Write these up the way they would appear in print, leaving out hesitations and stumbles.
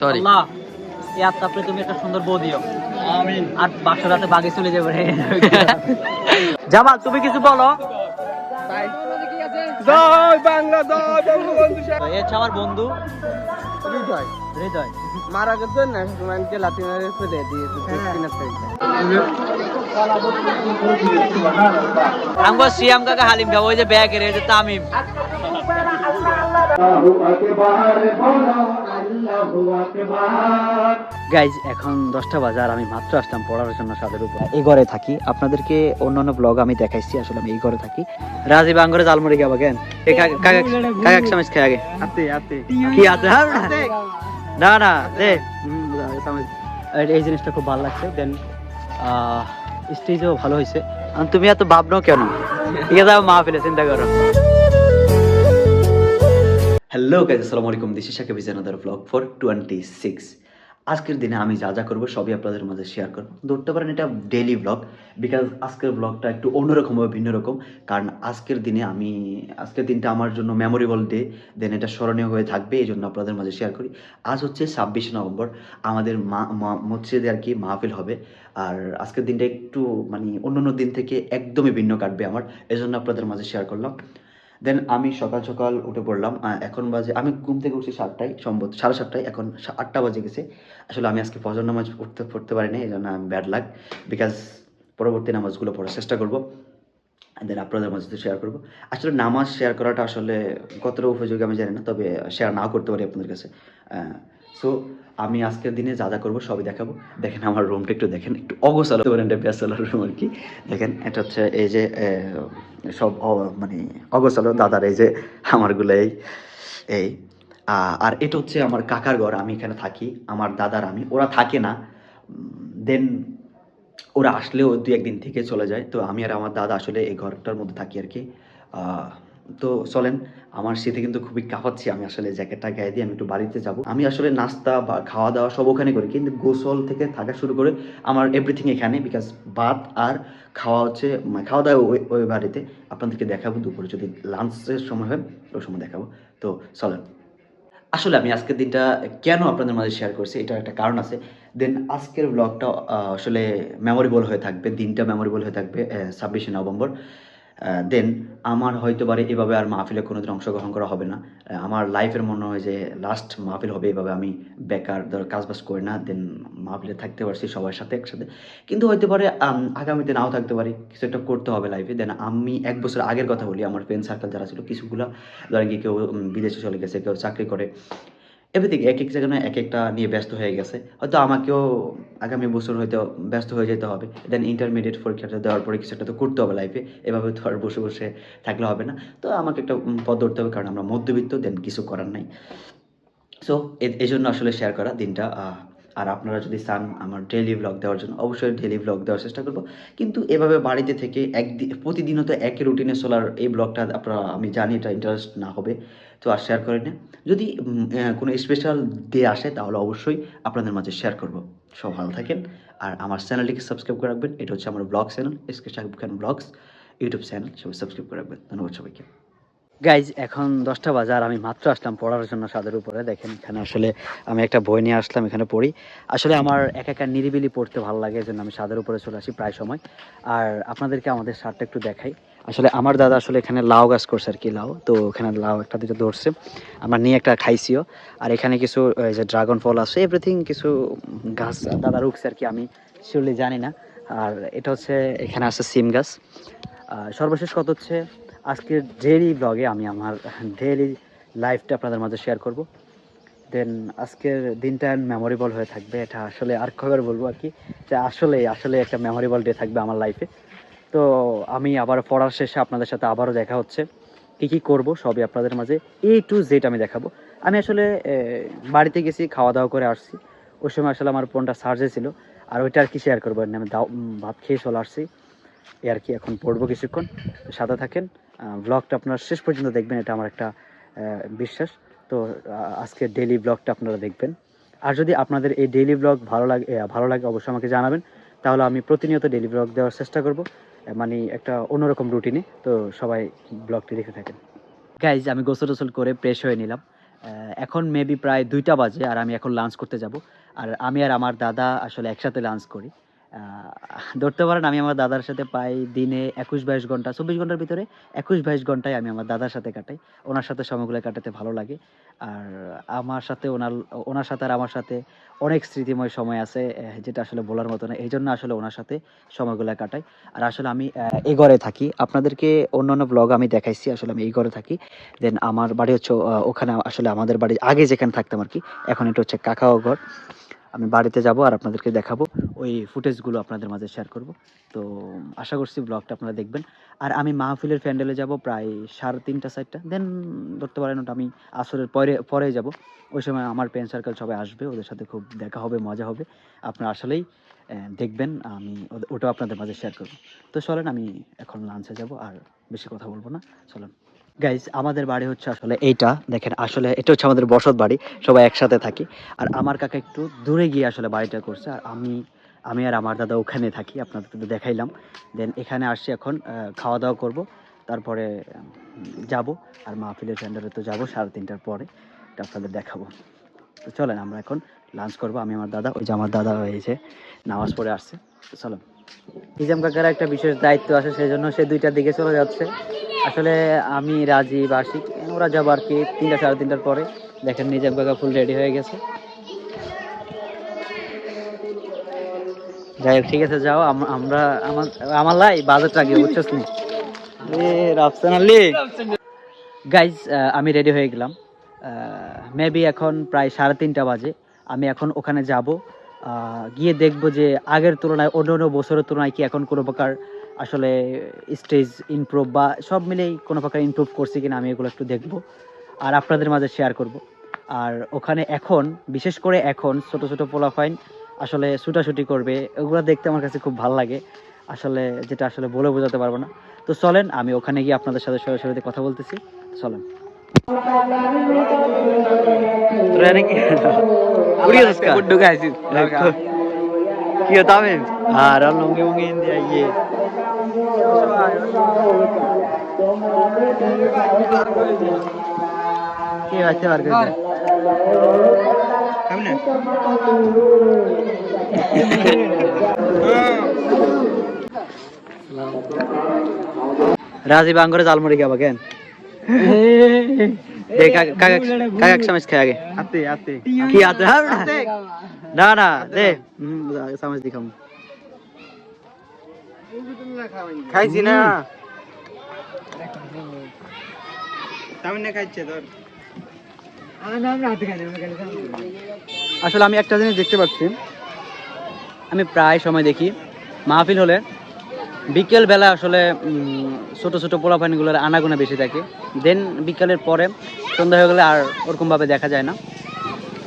Sorry আল্লাহ এই আত্মাপরে তুমি একটা সুন্দর বউ দিও আমিন আর বাসরাতে বাগে চলে যাবে জামাল তুমি কিছু বলো জয় বাংলা জয় বঙ্গবন্ধু শেখ এই হচ্ছে আমার বন্ধু হৃদয় হৃদয় মারা গেছে না মানকে লাথি মেরে ফেলে দিয়েছে কিনা থেকে আমগো সিয়াম কাকা হালিম খাবো ওই যে ব্যাগ এর যে তামিম গাইজ এখন 10টা বাজে আর আমি মাত্র আসলাম পড়ার জন্য সাদের উপর এই ঘরে থাকি আপনাদেরকে অন্যান্য ব্লগ আমি দেখাইছি আসলে আমি এই ঘরে থাকি রাজীব আঙ্গরে জালমুড়ি খাবো কেন কাকা চামচ খাই আগে আতে আতে কি আছে না না দে এই জিনিসটা খুব ভালো লাগছে দেন স্টেজও ভালো হয়েছে তুমি এত ভাবনো কেন ঠিক আছে মাহফিলে চিন্তা করো হ্যালো গাইজ আসসালামু আলাইকুম this is Shakib is another blog for 26 আজকের দিনে আমি যা যা করবো সবই আপনাদের মাঝে শেয়ার করবো ধরতে পারেন এটা ডেইলি ব্লগ বিকজ আজকের ব্লগটা একটু অন্যরকম হবে ভিন্ন রকম কারণ আজকের দিনটা আমার জন্য মেমোরেবল ডে দেন এটা স্মরণীয় হয়ে থাকবে এই জন্য আপনাদের মাঝে শেয়ার করি আজ হচ্ছে 26 নভেম্বর আমাদের মসজিদে আর কি মাহফিল হবে আর আজকের দিনটা একটু মানে অন্যান্য দিন থেকে একদমই ভিন্ন কাটবে আমার এই জন্য আপনাদের মাঝে শেয়ার করলাম দেন আমি সকাল সকাল উঠে পড়লাম এখন বাজে আমি ঘুম থেকে উঠছি 7টায় সম্ভবত 7:30 এখন 8টা বাজে গেছে আসলে আমি আজকে ফজর নামাজ পড়তে পারিনি এই জন্য আমি ব্যাড লাগ বিকজ পরবর্তী নামাজগুলো পড়ার চেষ্টা করবো দেন আপনাদের মাঝে শেয়ার করবো আসলে নামাজ শেয়ার করাটা আসলে কতটা উপযোগী আমি জানি না তবে শেয়ার নাও করতে পারি আপনাদের কাছে সো আমি আজকের দিনে যা যা করবো সবই দেখাবো দেখেন আমার রুমটা একটু দেখেন একটু অগোছালো ব্যাচেলার রুম আর কি দেখেন এটা হচ্ছে এই যে সব মানে অগোছালো দাদার এই যে আমারগুলো এই আর এটা হচ্ছে আমার কাকার ঘর আমি এখানে থাকি আমার দাদার আমি ওরা থাকে না দেন ওরা আসলেও 2-1 দিন থেকে চলে যায় তো আমি আর আমার দাদা আসলে এই ঘরটার মধ্যে থাকি আর কি তো চলেন আমার শীতে কিন্তু খুবই কাঁপাচ্ছি আমি আসলে জ্যাকেটটা গায়ে দিয়ে আমি একটু বাড়িতে যাব আমি আসলে নাস্তা বা খাওয়া দাওয়া সব ওখানে করি কিন্তু গোসল থেকে থাকা শুরু করে আমার এভরিথিং এখানে বিকজ ভাত আর খাওয়া হচ্ছে খাওয়া দাওয়া ওই বাড়িতে আপনাদেরকে দেখাবো দুপুরে যদি লাঞ্চের সময় হয় ওই সময় দেখাবো তো চলেন আসলে আমি আজকের দিনটা কেন আপনাদের মাঝে শেয়ার করছি এটার একটা কারণ আছে দেন আজকের ব্লগটা আসলে মেমোরেবল হয়ে থাকবে দিনটা মেমোরেবল হয়ে থাকবে 26 নভেম্বর দেন আমার হয়তো পারে এভাবে আর মাহফিলে কোনোদিন অংশগ্রহণ করা হবে না আমার লাইফের মনে হয় যে লাস্ট মাহফিল হবে এভাবে আমি বেকার ধর কাজবাজ করি না দেন মাহফিলে থাকতে পারছি সবার সাথে একসাথে কিন্তু হয়তো পারে আগামীতে নাও থাকতে পারি কিছু একটা করতে হবে লাইফে দেন আমি 1 বছর আগের কথা বলি আমার ফ্রেন্ড সার্কেল যারা ছিল কিছুগুলো ধরেন কি কেউ বিদেশে চলে গেছে কেউ চাকরি করে এভরিথিং এক এক জায়গায় এক একটা নিয়ে ব্যস্ত হয়ে গেছে হয়তো আমাকেও আগামী বছর হয়তো ব্যস্ত হয়ে যেতে হবে দেন ইন্টারমিডিয়েট পরীক্ষাটা দেওয়ার পরে কিছু একটা তো করতে হবে লাইফে এভাবে তো আর বসে বসে থাকলে হবে না তো আমাকে একটা পথ ধরতে হবে কারণ আমরা মধ্যবিত্ত দেন কিছু করার নাই সো এই জন্য আসলে শেয়ার করা দিনটা আর আপনারা যদি চান আমার ডেইলি ব্লগ দেওয়ার জন্য অবশ্যই ডেইলি ব্লগ দেওয়ার চেষ্টা করবো কিন্তু এভাবে বাড়িতে থেকে প্রতিদিনও তো একই রুটিনে চলার এই ব্লগটা আপনারা আমি জানি এটা ইন্টারেস্ট না হবে তো আর শেয়ার করে না যদি কোনো স্পেশাল ডে আসে তাহলে অবশ্যই আপনাদের মাঝে শেয়ার করব সব ভালো থাকেন আর আমার চ্যানেলটিকে সাবস্ক্রাইব করে রাখবেন এটা হচ্ছে আমার blog channel SK Shakib Khan blogs YouTube channel সবাই সাবস্ক্রাইব করে রাখবেন ধন্যবাদ সবাইকে গাইজ এখন 10টা বাজে আর আমি মাত্র আসলাম পড়ার জন্য ছাদের উপরে দেখেন এখানে আসলে আমি একটা বই নিয়ে আসলাম এখানে পড়ি আসলে আমার একা নিরিবিলি পড়তে ভালো লাগে এই জন্য আমি ছাদের উপরে চলে আসি প্রায় সময় আর আপনাদেরকে আমাদের ছাদটা একটু দেখাই আসলে আমার দাদা আসলে এখানে লাউ গাছ করছে আর কি লাউ তো ওখানে লাউ একটা দুটো ধরছে আমার নিয়ে একটা খাইছিও আর এখানে কিছু এই যে ড্রাগন ফল আছে এভরিথিং কিছু গাছ দাদা রুখছে আর কি আমি শিওরলি জানি না আর এটা হচ্ছে এখানে আছে সিম গাছ সর্বশেষ কথা হচ্ছে আজকের ডেইলি ব্লগে আমি আমার ডেইলি লাইফটা আপনাদের মাঝে শেয়ার করব দেন আজকের দিনটা মেমোরেবল হয়ে থাকবে এটা আসলে আর কবার বলবো আর কি যে আসলে একটা মেমোরেবল ডে থাকবে আমার লাইফে তো আমি আবার পড়ার শেষে আপনাদের সাথে আবারও দেখা হচ্ছে কী করবো সবই আপনাদের মাঝে A to Z আমি দেখাবো আমি আসলে বাড়িতে গেছি খাওয়া দাওয়া করে আসছি ওই সময় আসলে আমার ফোনটা চার্জে ছিল আর ওইটা আর কি শেয়ার করবো আমি ভাত খেয়ে চলে আসছি এই আর কি এখন পড়বো কিছুক্ষণ সাথে থাকেন ব্লগটা আপনারা শেষ পর্যন্ত দেখবেন এটা আমার একটা বিশ্বাস তো আজকের ডেইলি ব্লগটা আপনারা দেখবেন আর যদি আপনাদের এই ডেইলি ব্লগ ভালো লাগে অবশ্যই আমাকে জানাবেন তাহলে আমি প্রতিনিয়ত ডেইলি ব্লগ দেওয়ার চেষ্টা করব মানে একটা অন্যরকম রুটিনে তো সবাই ব্লগটি দেখে থাকেন গাইজ আমি গোসল টোসল করে ফ্রেশ হয়ে নিলাম এখন মেবি প্রায় 2টা বাজে আর আমি এখন লাঞ্চ করতে যাব। আর আমি আর আমার দাদা আসলে একসাথে লাঞ্চ করি। ধরতে পারেন আমি আমার দাদার সাথে প্রায় দিনে 21-22 ঘন্টা, 24 ঘন্টার ভিতরে 21-22 ঘন্টায় আমি আমার দাদার সাথে কাটাই। ওনার সাথে সময়গুলো কাটাতে ভালো লাগে। আর আমার সাথে ওনার সাথে আর আমার সাথে অনেক স্মৃতিময় সময় আছে, যেটা আসলে বলার মতো না। এই জন্য আসলে ওনার সাথে সময়গুলো কাটাই। আর আসলে আমি এই ঘরে থাকি, আপনাদেরকে অন্যান্য ব্লগ আমি দেখাইছি, আসলে আমি এই ঘরে থাকি। দেন আমার বাড়ি হচ্ছে ওখানে, আসলে আমাদের বাড়ি আগে যেখানে থাকতাম আর কি, এখন এটা হচ্ছে কাকাও ঘর। আমি বাড়িতে যাব আর আপনাদেরকে দেখাবো, ওই ফুটেজগুলো আপনাদের মাঝে শেয়ার করব। তো আশা করছি ব্লগটা আপনারা দেখবেন। আর আমি মাহফিলের প্যান্ডেলে যাব প্রায় 3:30-4টা, দেন ধরতে পারেন ওটা আমি আসরের পরে যাব। ওই সময় আমার ফ্রেন্ড সার্কেল সবাই আসবে, ওদের সাথে খুব দেখা হবে, মজা হবে। আপনারা আসলেই দেখবেন, আমি ওটাও আপনাদের মাঝে শেয়ার করব। তো চলেন আমি এখন লাঞ্চে যাব, আর বেশি কথা বলবো না, চলেন। গাইজ, আমাদের বাড়ি হচ্ছে আসলে এইটা দেখেন, আসলে এটা হচ্ছে আমাদের বসত বাড়ি, সবাই একসাথে থাকি। আর আমার কাকা একটু দূরে গিয়ে আসলে বাড়িটা করছে, আর আমি আর আমার দাদা ওখানে থাকি, আপনাদের তো দেখাইলাম। দেন এখানে আসছি এখন, খাওয়া দাওয়া করব, তারপরে যাব। আর মাহফিলের প্যান্ডেলে তো যাবো 3:30টার পরে, এটা আপনাদের দেখাবো। তো চলেন আমরা এখন লাঞ্চ করব, আমি আমার দাদা, ওই যে আমার দাদা হয়েছে নামাজ পড়ে আসছে। তো চলো, নিজাম কাকার একটা বিশেষ দায়িত্ব আছে, সেই জন্য সে 2টার দিকে চলে যাচ্ছে। আসলে আমি রাজীব আশিক ওরা যাবো আর কি 3টা 3:30টার পরে। দেখেন নিজাম কাকা ফুল রেডি হয়ে গেছে। যাই হোক, ঠিক আছে, যাও। আমরা আমার লাই বাজেট রাখি, বুঝছস নি? রাফসান আলী গাইজ, আমি রেডি হয়ে গেলাম। মেবি এখন প্রায় 3:30টা বাজে। আমি এখন ওখানে যাব, গিয়ে দেখব যে আগের তুলনায়, অন্য বছরের তুলনায় কি এখন কোনো প্রকার আসলে স্টেজ ইমপ্রুভ বা সব মিলেই কোনো প্রকার ইমপ্রুভ করছি কিনা, আমি এগুলো একটু দেখব আর আপনাদের মাঝে শেয়ার করব। আর ওখানে এখন, বিশেষ করে এখন ছোট ছোট পোলাপাইন আসলে ছুটাছুটি করবে, ওগুলো দেখতে আমার কাছে খুব ভালো লাগে আসলে, যেটা আসলে বলে বোঝাতে পারবো না। তো চলেন আমি ওখানে গিয়ে আপনাদের সাথে সরাসরি কথা বলতেছি, চলেন। রাজীব আঙ্গরে জালমুড়ি খাবা কেন? কাকা চামচ খাই আগে। কি আতে? না না দে, চামচ দি খাম। খাইছি না, সামনে খাইছে তোর। আসলে আমি একটা জিনিস দেখতে পাচ্ছি, আমি প্রায় সময় দেখি মাহফিল হলে বিকেল বেলা আসলে ছোট ছোট পোলাপানিগুলোর আনাগোনা বেশি থাকে। দেন বিকালের পরে সন্ধ্যা হয়ে গেলে আর ওরকমভাবে দেখা যায় না।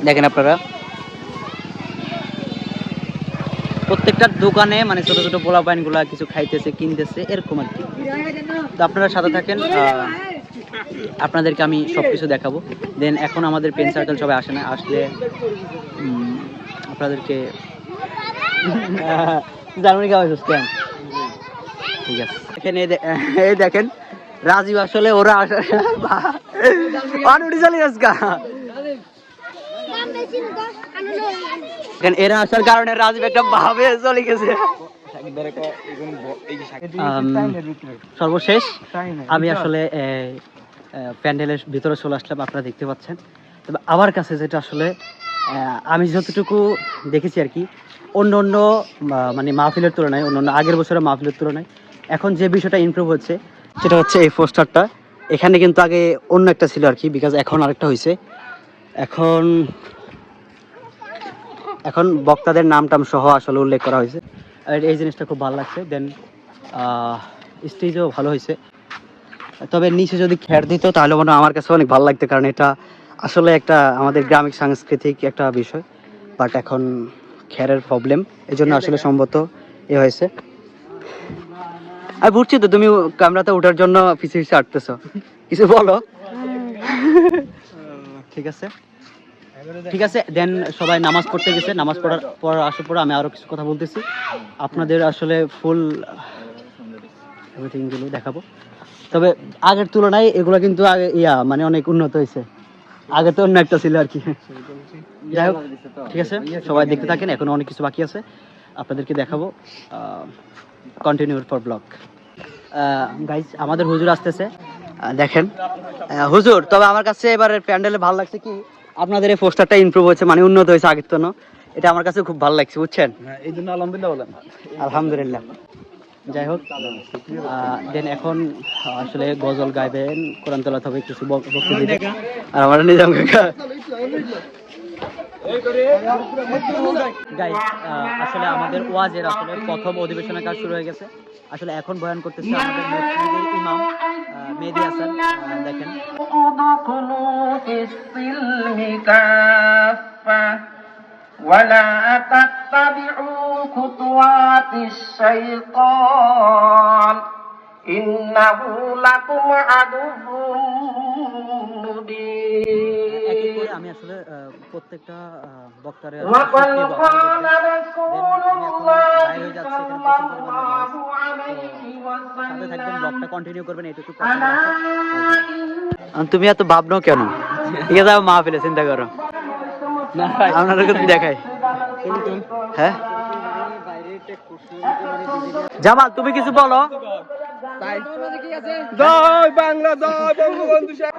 দেখেন আপনারা প্রত্যেকটা দোকানে মানে ছোট ছোট পোলাপাইনগুলা কিছু খাইতেছে, কিনতেছে, এরকম আর কি। তো আপনারা সাথে থাকেন, আপনাদেরকে আমি সব কিছু দেখাবো। দেন এখন আমাদের ফ্রেন্ড সার্কেল সবাই আসে না, আসলে আপনাদেরকে জার্মানি খাওয়া কেন? ঠিক আছে, এখানে এই দেখেন রাজীব আসলে ওরা এরা আসার কারণে রাজীব একটা ভাবে চলে গেছে। সর্বশেষ আমি আসলে প্যান্ডেলের ভিতরে চলে আসলাম, আপনারা দেখতে পাচ্ছেন। তবে আমার কাছে যেটা আসলে আমি যতটুকু দেখেছি আর কি, অন্য মানে মাহফিলের তুলনায়, অন্য আগের বছরের মাহফিলের তুলনায় এখন যে বিষয়টা ইমপ্রুভ হচ্ছে সেটা হচ্ছে এই পোস্টারটা। এখানে কিন্তু আগে অন্য একটা ছিল আর কি, বিকজ এখন আরেকটা হয়েছে। এখন বক্তাদের নাম টাম সহ আসলে উল্লেখ করা হয়েছে, আর এই জিনিসটা খুব ভালো লাগছে। দেন স্টেজও ভালো হয়েছে, তবে নিচে যদি খ্যার দিত তাহলে মনে হয় আমার কাছে অনেক ভালো লাগতো, কারণ এটা আসলে একটা আমাদের গ্রামীণ সাংস্কৃতিক একটা বিষয়। বাট এখন খ্যারের প্রবলেম, এই জন্য আসলে সম্ভবত এ হয়েছে। আমি বুঝছি তো তুমি ক্যামেরাতে ওঠার জন্য পিছিয়ে পিছিয়ে আটতেছ, কিছু বলো। ঠিক আছে, ঠিক আছে। দেন সবাই নামাজ পড়তে গেছে, নামাজ পড়ার পর আসার পর আমি আরো কিছু কথা বলতেছি, আপনাদের আসলে ফুল এভরিথিং গুলো দেখাবো। তবে আগের তুলনায় এগুলো কিন্তু আগে মানে অনেক উন্নত হয়েছে। আগে তো অন্য একটা ছিল আর কি। যাই হোক, ঠিক আছে, সবাই দেখতে থাকেন, এখনো অনেক কিছু বাকি আছে, আপনাদেরকে দেখাবো। Continue for blog. গাইজ, আমাদের হুজুর আসতেছে, দেখেন। হুজুর, তবে আমার কাছে এবারে প্যান্ডেলে ভালো লাগছে কি, আপনাদের এই পোস্টারটা ইমপ্রুভ হয়েছে, মানে উন্নত হয়েছে আগের তো। এটা আমার কাছে খুব ভালো লাগছে, বুঝছেন? এই জন্য আলহামদুলিল্লাহ বলেন। আলহামদুলিল্লাহ। যাই হোক, দেন এখন আসলে গজল গাইবেন, কোরআন তেলাওয়াত হবে, কিছু বক্তব্য দিবেন। আর আমার নিজাম কাকা গাইস, আসলে আমাদের ওয়াজের আসলে প্রথম অধিবেশনের কাজ শুরু হয়ে গেছে। আসলে এখন বয়ান করতেছে আমাদের মসজিদের ইমাম মেহেদী হাসান। দেখেন, ولا تتبعوا خطوات الشيطان إنه لكم عدو مبين এক এক করে আমি আসলে প্রত্যেকটা বক্তারে وقد قال رسول الله صلى الله عليه সাথে থাকবেন, وسلم ব্লগটা কন্টিনিউ করবেন, এটুকু কথা ألا বলা। তুমি এত ভাবনো কেন? ঠিক আছে, মাহফিলে চিন্তা করো না আপনাদেরকে দেখাই। হ্যাঁ, জামাল তুমি কিছু বলো। জয় বাংলা, জয় বঙ্গবন্ধু শেখ,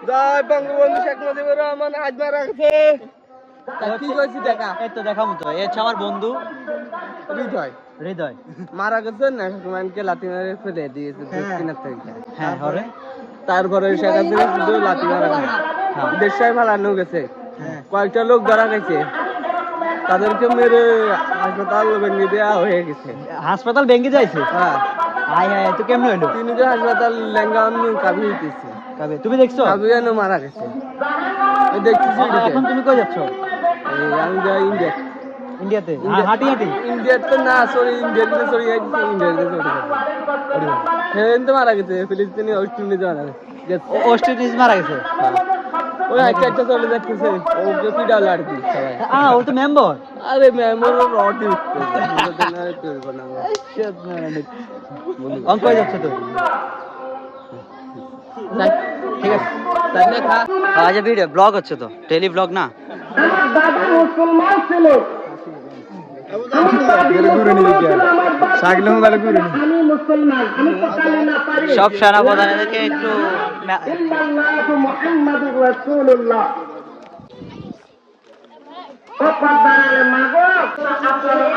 জয় বঙ্গবন্ধু শেখ মুজিবুর রহমান। আজ মারা গেছে। কি কইছি দেখা? এই তো দেখাবো তো, এই হচ্ছে আমার বন্ধু হৃদয় হৃদয়। মারা গেছে না, হুমায়ুনকে লাথি মেরে ফেলে দিয়েছে দক্ষিণার থেকে। হ্যাঁ, হরে তারপরে শেখ হাসিনা শুধু লাথি মারা গেছে, দেশটাই ফালানো গেছে, কয়েকটা লোক ধরা গেছে, তাদেরকে মেরে হাসপাতাল ভেঙে দেওয়া হয়ে গেছে। হাসপাতাল ভেঙে যাইছে। হ্যাঁ, হাই হাই, তো কেমন হইলো? তিনি যে হাসপাতাল লেঙ্গা কাবি হইতেছে, কবে তুমি দেখছো? কাবিয়ানো মারা গেছে। এই দেখতেছি এখন তুমি কই যাচ্ছ? আমি যাই ইন্ডিয়া। ইন্ডিয়াতে হাঁটি হাঁটি? ইন্ডিয়াতে না, সরি ইন্ডিয়াতে সরি ইন্ডিয়াতে সরি হ্যাঁ, তো মারা গেছে, ফিলিস্তিনি অস্ট্রেলিয়াতে মারা গেছে। অস্ট্রেলিয়া মারা গেছে। ওই একটা চলে যাচ্ছে, ওকে পিডাল আর কি সবাই। ও তো মেম্বার। আরে মেমোর রটি উঠতেছে অঙ্ক কই যাচ্ছ তো? ঠিক আছে, তাই না খা। আজ ভিডিও ব্লগ হচ্ছে তো, ডেইলি ব্লগ না। দাদা মুসলমান ছিল, আমি মুসলমান, আমি সকালে না পারি সব সেনাপ্রধানদেরকে একটু ইল্লাল্লাহু মুহাম্মাদুর রাসূলুল্লাহ। ও পাদারে মাগো,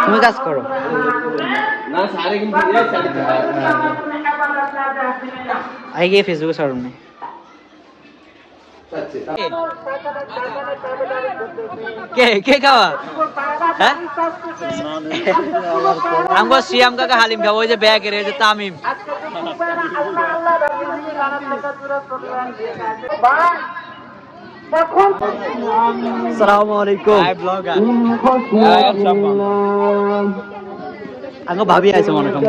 তুমি কাজ করো। আই গিয়ে ফেসবুকে ছাড়ুন নি। কে কে খাওয়া? হ্যাঁ, আমগো সিয়াম কাকা হালিম খাবো, ওই যে ব্যাগের এই যে তামিম। আসসালামু আলাইকুম। আঙ্গো ভাবি আছে মনে হয়।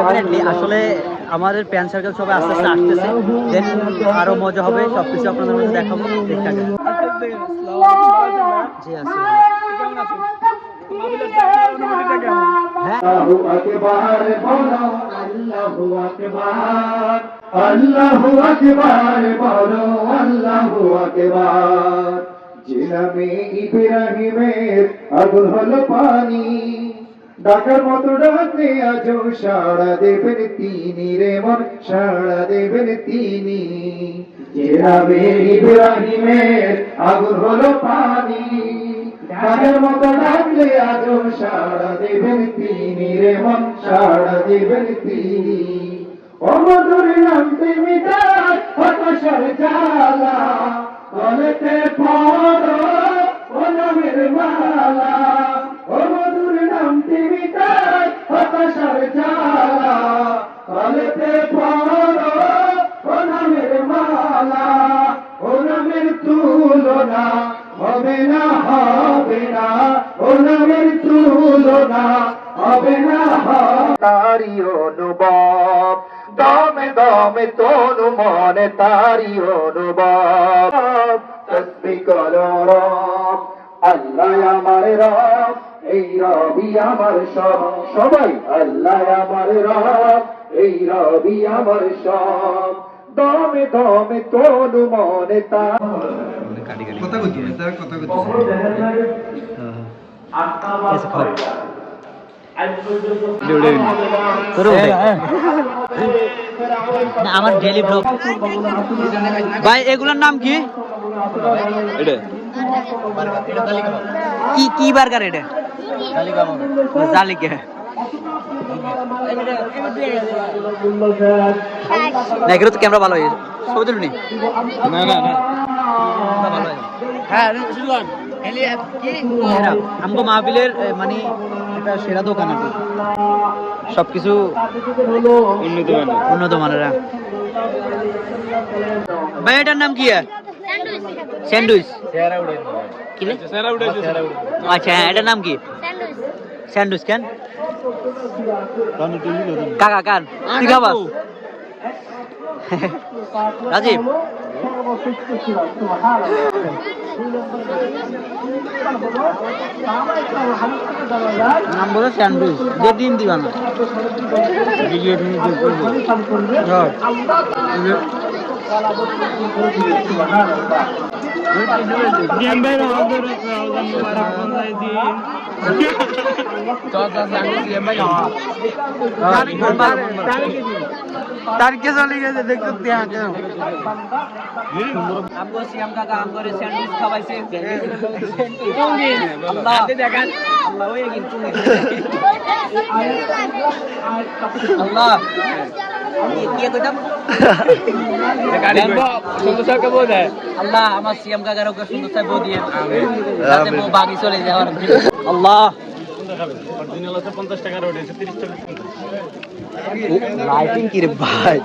Definitely, আসলে আমাদের প্যান্ট সার্কেল সবাই আস্তে আস্তে আসতেছে, দেন আরো মজা হবে, সবকিছু আপনাদের মধ্যে দেখাবো, দেখতে থাকেন। জি আছে। হ্যাঁ, আল্লাহু আকবার বলো, আল্লাহু আকবার, আল্লাহু আকবার বলো, আল্লাহু আকবার। জিনামে ইব্রাহিমের আগুন হলো পানি, ডাকার মতো ডাকলে আজও সাড়া দেবেন তিনি রে মন, সাড়া দেবেন তিনি। জিনামে ইব্রাহিমের আগুন হলো পানি, ডাকার মতো ডাকলে আজও সাড়া দেবেন তিনি রে মন, সাড়া দেবেন তিনি। ও মধুর নাম তুমি তার হতাশার জ্বালা, গলেতে পড়ো ও নামের মালা। ও মধুর নাম তুমি তার হতাশার জ্বালা, গলেতে পড়ো ও নামের মালা। ও নামের তুলনা হবে না, হবে না, ও নামের তুলনা হবে না, তারি অনুভব দমে দমে তনু মনে, তারি অনুভব। তসবিহ করো রব, আল্লাহ আমার রব, এই রবি আমার সব, সবাই আল্লাহ আমার রব, এই রবি আমার সব, দমে দমে তনু মনে তার কথা কইতো না তার কথা কইতো আমার ডেইলি ব্লগ ভাই, এগুলোর নাম কি? কি কি বার্গার এটা? জালিকা না, এগুলো তো ক্যামেরা ভালো হয়েছে, ছবি তুলনি না না না আমগো মাহফিলের মানে এটা সেরা দোকান আর কি, সবকিছু উন্নত মানের। ভাই এটার নাম কি? স্যান্ডউইচ। কি রে? আচ্ছা হ্যাঁ, এটার নাম কি? স্যান্ডউইচ। কেন কাকা কান তুই খাবাস? রাজীব নাম বলে স্যান্ডউইচ, যে ডিম দিবা না। তারিখে চলে গেছে দেখছো আমগো সিয়াম কাকা আমগরে স্যান্ডউইচ খাওয়াইছে। আল্লাহ দেখান, আল্লাহ ওই কিন্তু আল্লাহ কি কইতাম? সুন্দর সাহেবকে বল দেয় আল্লাহ আমার সিয়াম কাকার ওকে সুন্দর সাহেব দিয়ে যাতে বউ বাগি চলে যায়। আল্লাহ লাইটিং কি রে ভাই?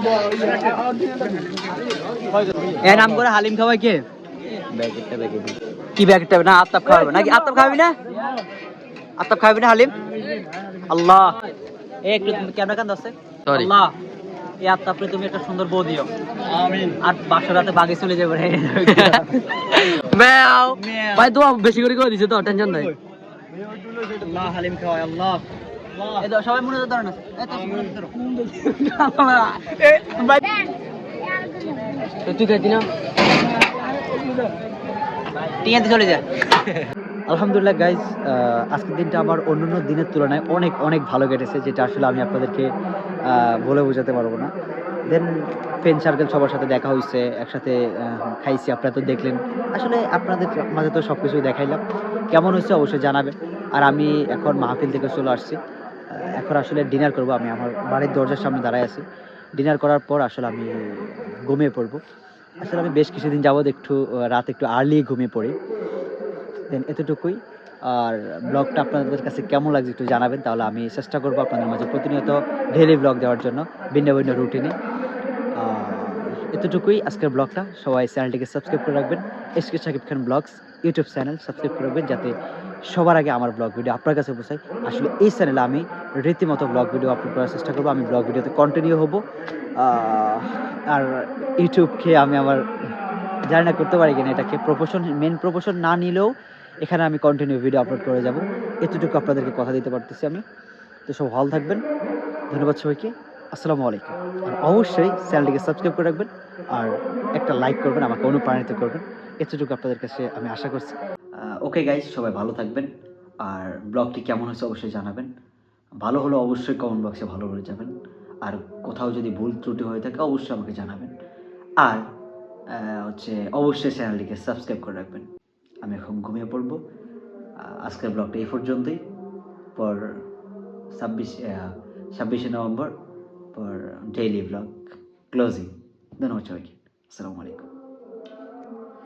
এর নাম করে হালিম খাওয়াই কে? কি ব্যাগটা না আফতাব খাওয়াবে নাকি? আফতাব খাওয়াবি না? আফতাব খাওয়াবি না হালিম? আল্লাহ একটু ক্যামেরা কান দছে। আল্লাহ এই আফতাবকে তুমি একটা সুন্দর বউ দিও, আমিন। আর বাসর রাতে বাগে চলে যাবে রে। ম্যাও ভাই দোয়া বেশি করে দিছে তো, টেনশন নাই। আল্লাহ হালিম খাওয়ায়। আল্লাহ এই তো সবাই মনে ধরো না, এই তো মনে ধরো। তুই খাইতি না? টিয়াতে চলে যা। আলহামদুলিল্লাহ গাইজ, আজকের দিনটা আমার অন্যান্য দিনের তুলনায় অনেক অনেক ভালো কেটেছে, যেটা আসলে আমি আপনাদেরকে বলে বোঝাতে পারবো না। দেন ফ্রেন্ড সার্কেল সবার সাথে দেখা হয়েছে, একসাথে খাইছি, আপনারা তো দেখলেন। আসলে আপনাদের মাঝে তো সব কিছুই দেখাইলাম, কেমন হয়েছে অবশ্যই জানাবেন। আর আমি এখন মাহফিল থেকে চলে আসছি, এখন আসলে ডিনার করব। আমি আমার বাড়ির দরজার সামনে দাঁড়ায় আছি। ডিনার করার পর আসলে আমি ঘুমিয়ে পড়বো। আসলে আমি বেশ কিছুদিন যাবৎ একটু রাত একটু আর্লি ঘুমিয়ে পড়ি। দেন এতটুকুই। আর ব্লগটা আপনাদের কাছে কেমন লাগছে একটু জানাবেন, তাহলে আমি চেষ্টা করবো আপনাদের মাঝে প্রতিনিয়ত ডেইলি ব্লগ দেওয়ার জন্য, ভিন্ন ভিন্ন রুটিনে। এতটুকুই আজকের ব্লগটা। সবাই চ্যানেলটিকে সাবস্ক্রাইব করে রাখবেন, SK Shakib Khan blogs YouTube channel subscribe করে রাখবেন, যাতে সবার আগে আমার ব্লগ ভিডিও আপনার কাছে পৌঁছায়। আসলে এই চ্যানেলে আমি রীতিমতো ব্লগ ভিডিও আপলোড করার চেষ্টা করবো, আমি ব্লগ ভিডিওতে কন্টিনিউ হব। আর ইউটিউবকে আমি আমার জানি না করতে পারি কিনা, এটাকে মেন প্রপোশন না নিলেও এখানে আমি কন্টিনিউ ভিডিও আপলোড করে যাব, এতটুকু আপনাদেরকে কথা দিতে পারতেছি আমি। তো সব ভালো থাকবেন, ধন্যবাদ সবাইকে, আসসালামু আলাইকুম। আর অবশ্যই চ্যানেলটিকে সাবস্ক্রাইব করে রাখবেন আর একটা লাইক করবেন, আমাকে অনুপ্রাণিত করবেন, এতটুকু আপনাদের কাছে আমি আশা করছি। ওকে গাইজ, সবাই ভালো থাকবেন। আর ব্লগটি কেমন হয়েছে অবশ্যই জানাবেন, ভালো হলে অবশ্যই কমেন্ট বক্সে ভালো করে যাবেন, আর কোথাও যদি ভুল ত্রুটি হয়ে থাকে অবশ্যই আমাকে জানাবেন। আর অবশ্যই চ্যানেলটিকে সাবস্ক্রাইব করে রাখবেন। আমি এখন ঘুমিয়ে পড়বো। আজকের ব্লগটা এই পর্যন্তই। পর 26শে নভেম্বর পর ডেইলি ব্লগ ক্লোজিং। ধন্যবাদ সবাইকে, আসসালামু আলাইকুম।